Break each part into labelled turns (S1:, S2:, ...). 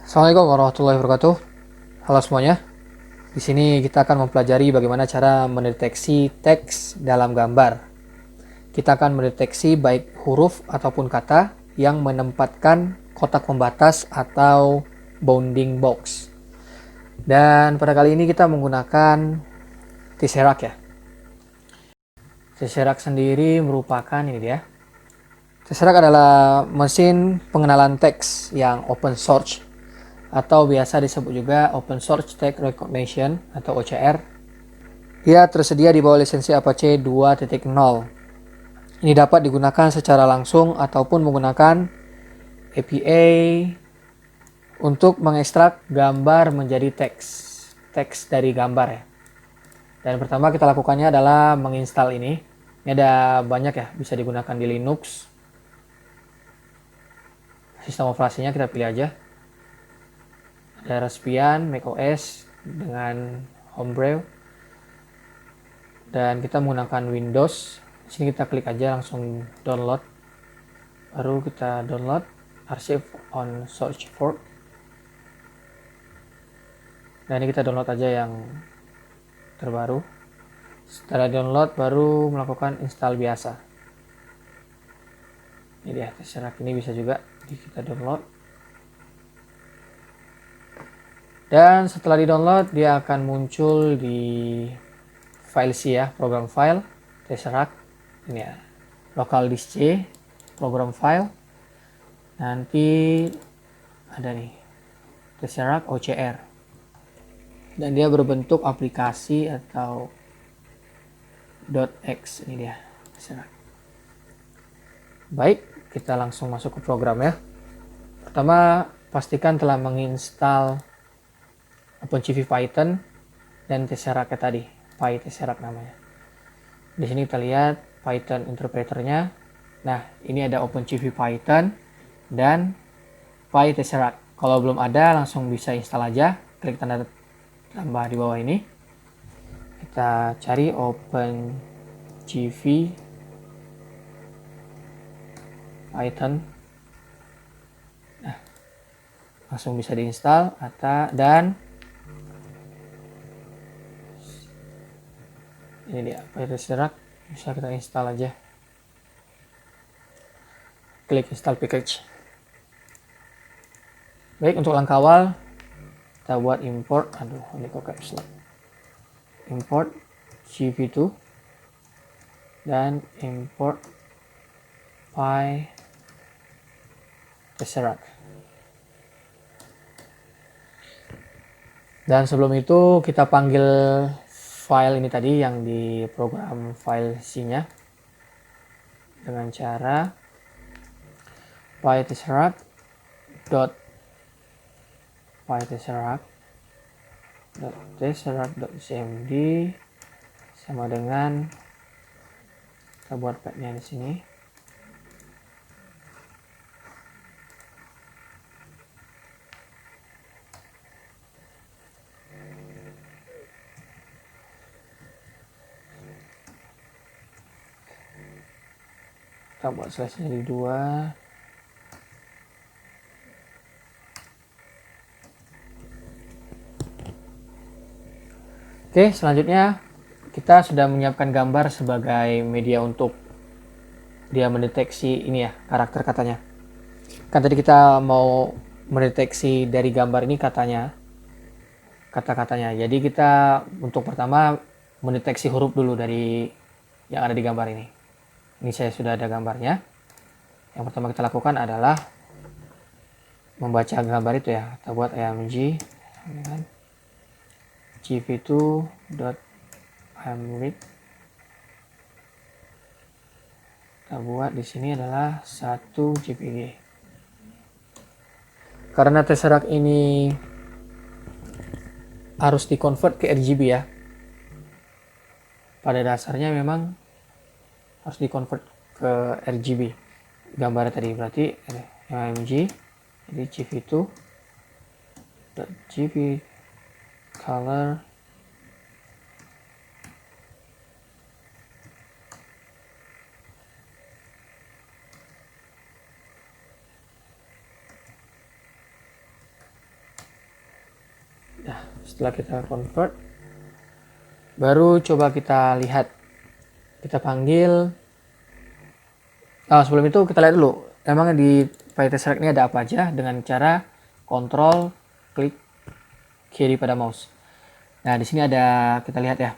S1: Assalamualaikum warahmatullahi wabarakatuh. Halo semuanya. Di sini kita akan mempelajari bagaimana cara mendeteksi teks dalam gambar. Kita akan mendeteksi baik huruf ataupun kata yang menempatkan kotak pembatas atau bounding box. Dan pada kali ini kita menggunakan Tesseract ya. Tesseract sendiri merupakan ini dia. Tesseract adalah mesin pengenalan teks yang open source atau biasa disebut juga Open Source Text Recognition atau OCR. Dia tersedia di bawah lisensi Apache 2.0. Ini dapat digunakan secara langsung ataupun menggunakan API untuk mengekstrak gambar menjadi teks dari gambar ya. Dan pertama kita lakukannya adalah menginstal ini. Ini ada banyak ya, bisa digunakan di Linux. Sistem operasinya kita pilih aja. Ada Raspbian, macOS dengan Homebrew, dan kita menggunakan Windows. Di sini kita klik aja langsung download, baru kita download archive on search for, dan ini kita download aja yang terbaru. Setelah download baru melakukan install biasa. Ini dia Tesseract, ini bisa juga kita download. Dan setelah di download dia akan muncul di file C ya, program file Tesseract ini ya, local disk C, program file. Nanti ada nih Tesseract OCR, dan dia berbentuk aplikasi atau .x. Ini dia Tesseract. Baik, kita langsung masuk ke program ya. Pertama, pastikan telah menginstal OpenCV Python dan Tesseract tadi, PyTesseract namanya. Di sini kita lihat Python interpreternya. Nah, ini ada OpenCV Python dan PyTesseract. Kalau belum ada, langsung bisa install aja. Klik tanda tambah di bawah ini. Kita cari OpenCV Python. Nah, langsung bisa diinstal dan ini dia PyTesseract, bisa kita install aja. Klik install package. Baik, untuk langkah awal kita buat import, ini kok caps lock, import CV2 dan import PyTesseract. Dan sebelum itu kita panggil file ini tadi yang di program file C-nya dengan cara pytesseract.cmd sama dengan kita buat path-nya di sini. Kita buat slash-nya di 2. Oke, selanjutnya kita sudah menyiapkan gambar sebagai media untuk dia mendeteksi ini ya, karakter katanya. Kan tadi kita mau mendeteksi dari gambar ini katanya, kata-katanya. Jadi kita untuk pertama mendeteksi huruf dulu dari yang ada di gambar ini. Ini saya sudah ada gambarnya. Yang pertama kita lakukan adalah membaca gambar itu ya. Kita buat img gv2.imread. Kita buat di sini adalah 1 JPG. Karena Tesseract ini harus dikonvert ke RGB ya. Pada dasarnya memang harus dikonvert ke RGB gambarnya tadi, berarti img jadi gv2.gv color Nah, setelah kita convert, baru coba kita lihat. Kita panggil. Sebelum itu kita lihat dulu. Emang di PyTestRect ini ada apa aja dengan cara kontrol klik kiri pada mouse. Nah, di sini ada, kita lihat ya.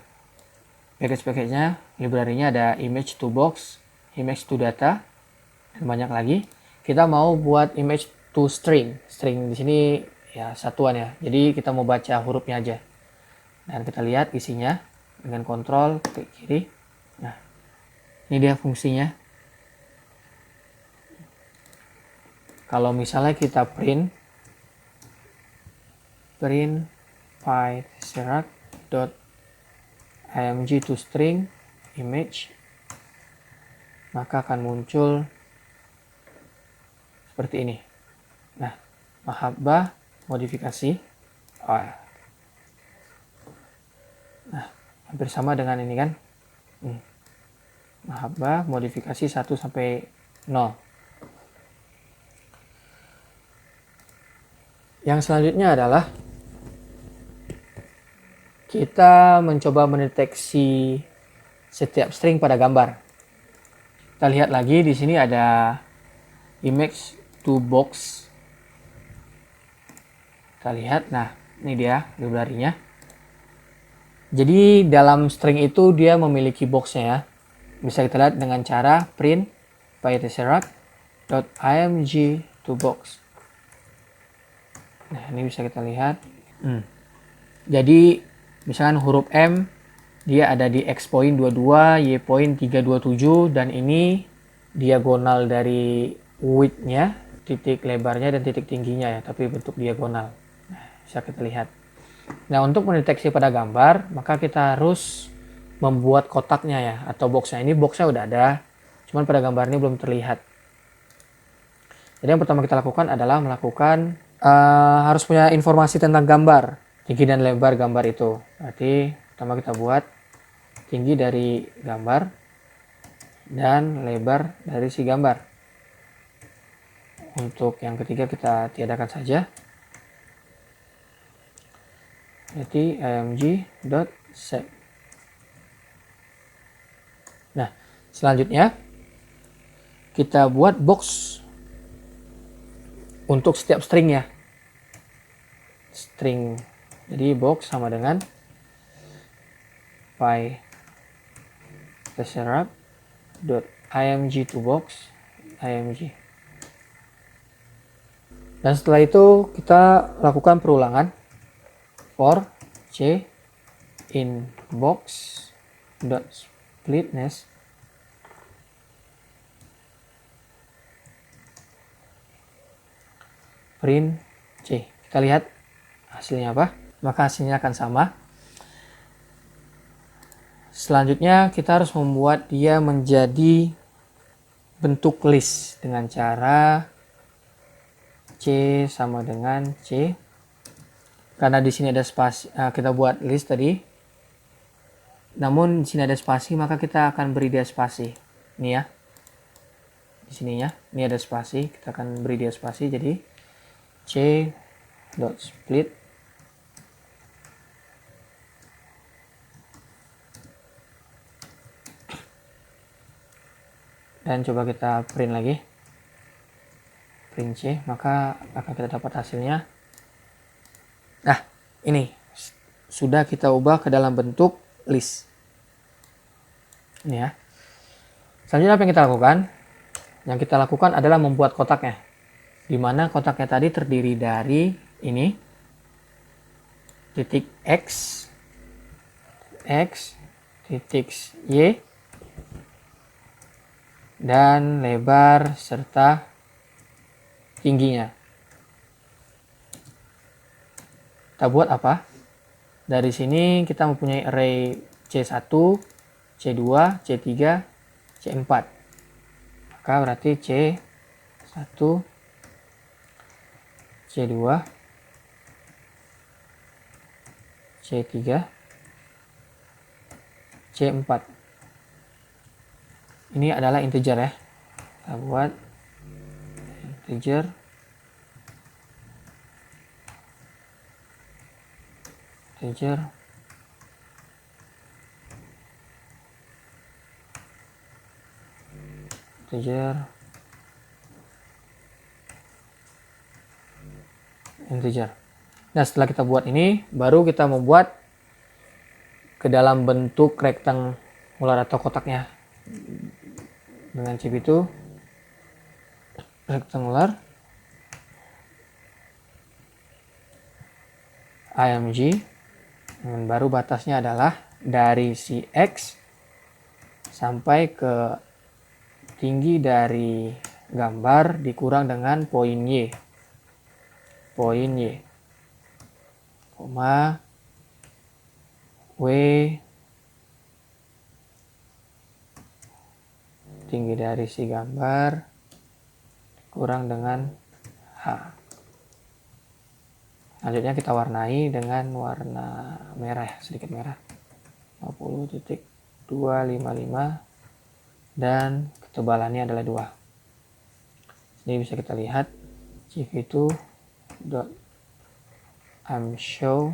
S1: Package-nya, library-nya ada image to box, image to data, dan banyak lagi. Kita mau buat image to string. String di sini ya satuan ya. Jadi kita mau baca hurufnya aja. Dan kita lihat isinya dengan kontrol klik kiri. Nah, ini dia fungsinya. Kalau misalnya kita print pytesseract.img to string image, maka akan muncul seperti ini. Nah, mahabbah modifikasi. Nah, hampir sama dengan ini kan. Mahabbah modifikasi 1 sampai 0. Yang selanjutnya adalah kita mencoba mendeteksi setiap string pada gambar. Kita lihat lagi di sini ada image to box. Kita lihat, nah ini dia library-nya. Jadi dalam string itu dia memiliki boxnya ya. Bisa kita lihat dengan cara print pytesseract.img to box. Nah, ini bisa kita lihat. Jadi misalkan huruf M dia ada di X point 22, Y point 327, dan ini diagonal dari width-nya, titik lebarnya dan titik tingginya ya, tapi bentuk diagonal. Nah, bisa kita lihat. Nah, untuk mendeteksi pada gambar, maka kita harus membuat kotaknya ya, atau boxnya. Ini boxnya udah ada, cuman pada gambar ini belum terlihat. Jadi yang pertama kita lakukan adalah melakukan harus punya informasi tentang gambar, tinggi dan lebar gambar itu. Berarti pertama kita buat tinggi dari gambar dan lebar dari si gambar. Untuk yang ketiga kita tiadakan saja. Jadi img.set. Nah, selanjutnya kita buat box untuk setiap string ya. String. Jadi box sama dengan pytesseract.img to box img. Dan setelah itu kita lakukan perulangan for c in box dot splitness print c. Kita lihat hasilnya apa. Maka hasilnya akan sama. Selanjutnya kita harus membuat dia menjadi bentuk list dengan cara C sama dengan C. Karena di sini ada spasi, kita buat list tadi. Namun di sini ada spasi, maka kita akan beri dia spasi. Ini ya. Di sininya, ini ada spasi, kita akan beri dia spasi. Jadi C dot split dan coba kita print lagi, print C, maka akan kita dapat hasilnya. Nah, ini sudah kita ubah ke dalam bentuk list. Ini ya. Selanjutnya apa yang kita lakukan? Yang kita lakukan adalah membuat kotaknya. Di mana kotaknya tadi terdiri dari ini, titik X, titik Y, dan lebar serta tingginya. Kita buat apa? Dari sini kita mempunyai array C1, C2, C3, C4. Maka berarti C1, C2, C3, C4. Ini adalah integer ya. Kita buat integer. integer, integer, integer. Nah, setelah kita buat ini, baru kita membuat ke dalam bentuk rektangular atau kotaknya. Dengan chip itu rektangular IMG, dan baru batasnya adalah dari si X sampai ke tinggi dari gambar dikurang dengan poin Y, koma W tinggi dari si gambar kurang dengan H. Selanjutnya kita warnai dengan warna merah, sedikit merah, 50.255, dan ketebalannya adalah 2. Ini bisa kita lihat gv2.amshow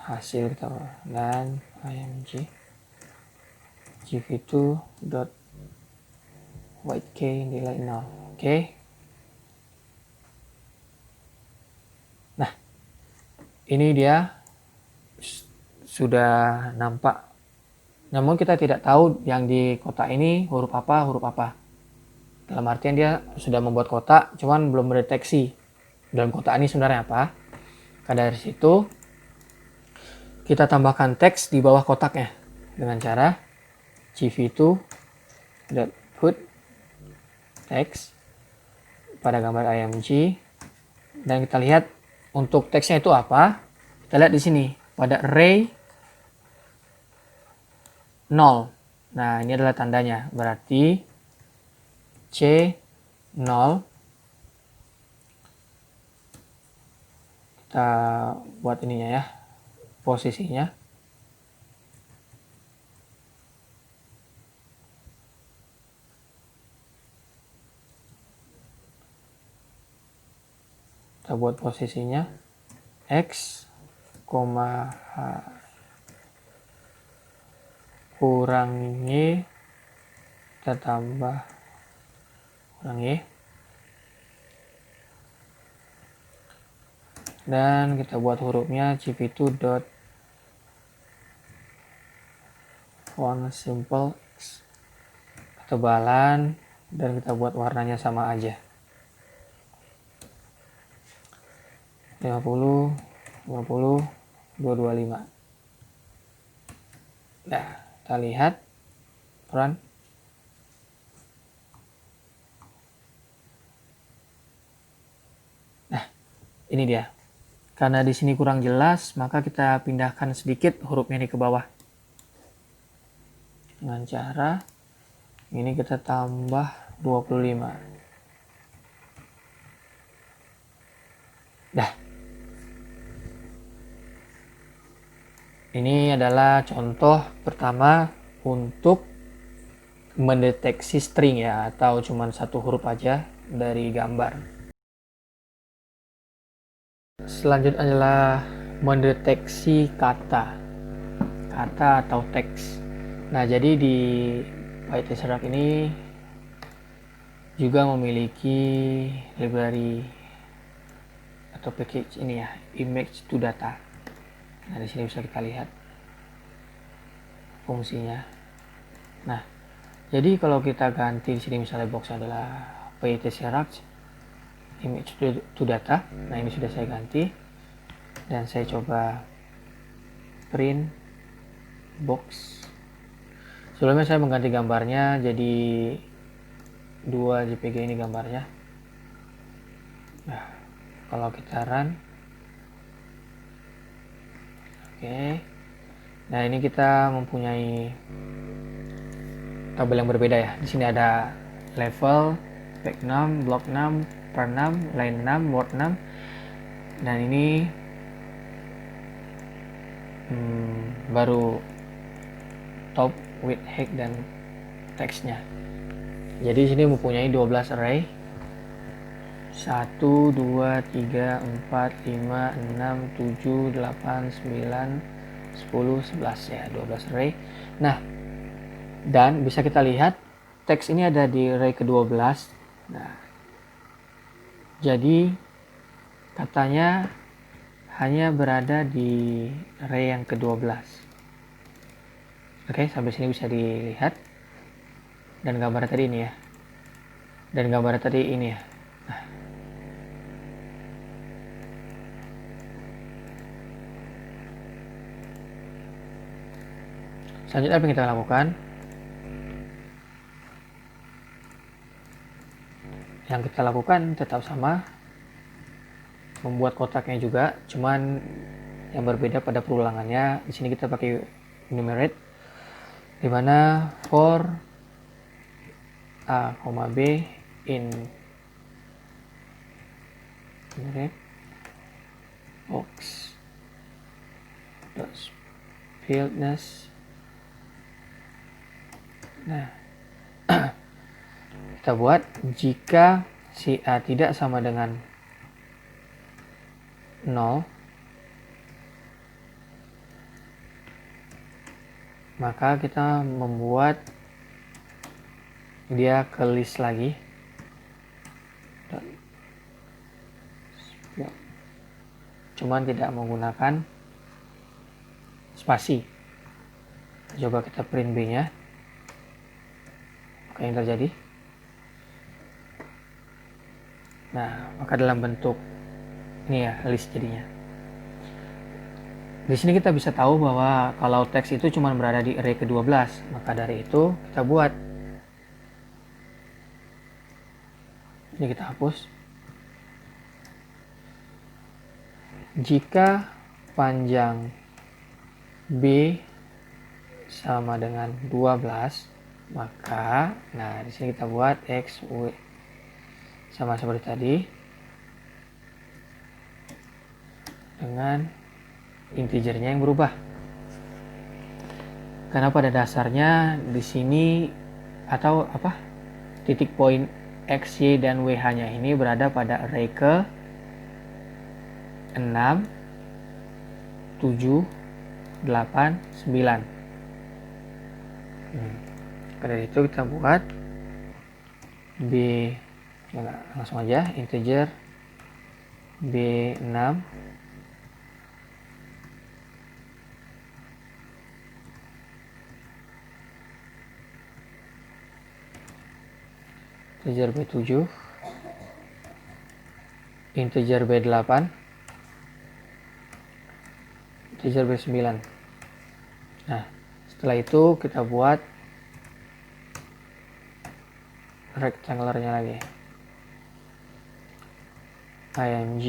S1: hasil kita, dan img gv2.whitek nilai 0. Oke. Nah, ini dia sudah nampak. Namun kita tidak tahu yang di kotak ini huruf apa. Dalam artian dia sudah membuat kotak, cuman belum mendeteksi dalam kotak ini sebenarnya apa. Karena dari situ kita tambahkan teks di bawah kotaknya dengan cara gv2.put teks pada gambar img, dan kita lihat untuk teksnya itu apa. Kita lihat di sini pada array 0. Nah, ini adalah tandanya, berarti C0. Kita buat ininya ya, posisinya. Kita buat posisinya X, H kurang Y, kita tambah kurang Y, dan kita buat hurufnya gv2.font simple X, ketebalan, dan kita buat warnanya sama aja, 50, 225. Nah, kita lihat run. Nah, ini dia. Karena di sini kurang jelas, maka kita pindahkan sedikit hurufnya ini ke bawah. Dengan cara ini kita tambah 25. Dah. Ini adalah contoh pertama untuk mendeteksi string ya, atau cuma satu huruf aja dari gambar. Selanjutnya adalah mendeteksi kata atau teks. Nah, jadi di PyTestRack ini juga memiliki library atau package ini ya, image to data. Nah, di sini bisa kita lihat fungsinya. Nah, jadi kalau kita ganti di sini misalnya box adalah PyTestRack image to data. Nah, ini sudah saya ganti dan saya coba print box. Sebelumnya saya mengganti gambarnya jadi 2 JPG ini gambarnya. Nah, kalau kita run, oke. Nah, ini kita mempunyai tabel yang berbeda ya. Di sini ada level, page 6, block 6, per 6, line 6, word 6. Dan ini baru top, width, height, dan teksnya. Jadi sini mempunyai 12 array. 1, 2, 3, 4, 5, 6, 7, 8, 9, 10, 11 ya, 12 array. Nah, dan bisa kita lihat teks ini ada di array ke-12. Nah, jadi katanya hanya berada di array yang ke-12. Oke, sampai sini bisa dilihat. Dan gambarnya tadi ini ya. Dan gambarnya tadi ini ya. Nah, selanjutnya apa yang kita lakukan? Yang kita lakukan tetap sama, membuat kotaknya juga, cuman yang berbeda pada perulangannya. Di sini kita pakai enumerate, dimana for A, B in enumerate box dot fieldness. Nah, kita buat jika si A tidak sama dengan 0, maka kita membuat dia ke list lagi. Cuman tidak menggunakan spasi. Coba kita print B nya. Apa yang terjadi? Nah, maka dalam bentuk ini ya list jadinya. Di sini kita bisa tahu bahwa kalau teks itu cuma berada di array ke-12, maka dari itu kita buat. Ini kita hapus. Jika panjang B sama dengan 12, maka nah di sini kita buat X, Y sama seperti tadi dengan integernya yang berubah. Karena pada dasarnya di sini atau apa? Titik poin X, Y dan WH-nya ini berada pada array ke 6, 7, 8, 9. Dari itu kita buat B, ya langsung aja integer B6 integer B7 integer B8 integer B9. Nah, setelah itu kita buat rectangular-nya lagi. img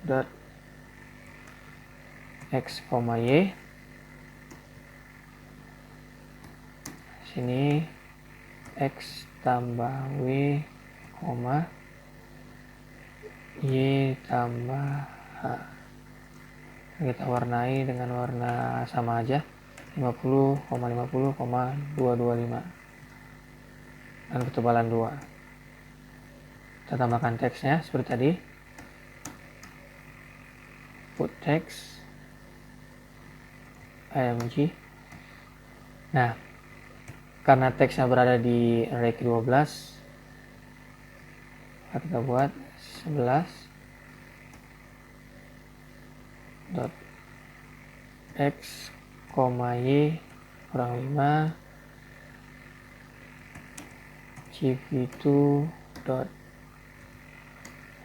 S1: dot x, y. Sini x tambah w, y tambah h. Kita warnai dengan warna sama aja, 50, 50, 225 dan ketebalan 2. Kita tambahkan teksnya seperti tadi, put text img. Nah, karena teksnya berada di array ke-12, kita buat 11 dot x, y kurang 5 gv2 dot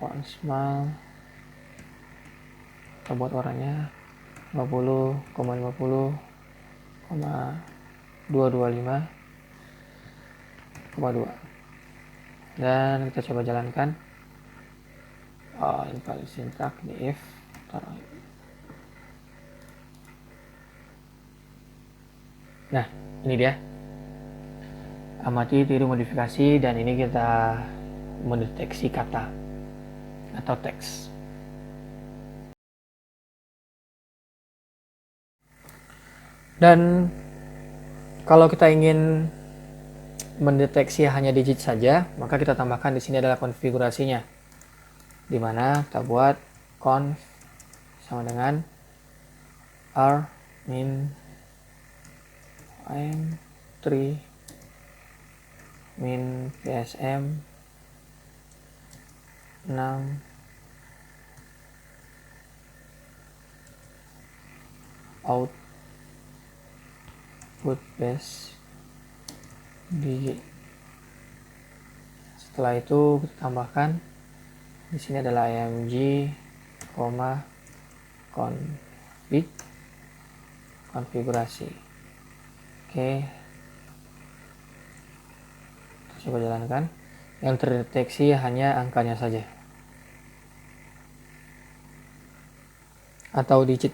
S1: font small. Kita buat warnanya 50, 50, 225, 2. Dan kita coba jalankan. Ini paling sintak di if. Nah, ini dia. Amati, tiru, modifikasi, dan ini kita mendeteksi kata atau teks. Dan kalau kita ingin mendeteksi hanya digit saja, maka kita tambahkan di sini adalah konfigurasinya. dimana kita buat conf sama dengan r min m3 min psm 6 output base biji. Setelah itu kita tambahkan di sini adalah img, config konfigurasi. Oke, kita coba jalankan. Yang terdeteksi hanya angkanya saja atau digit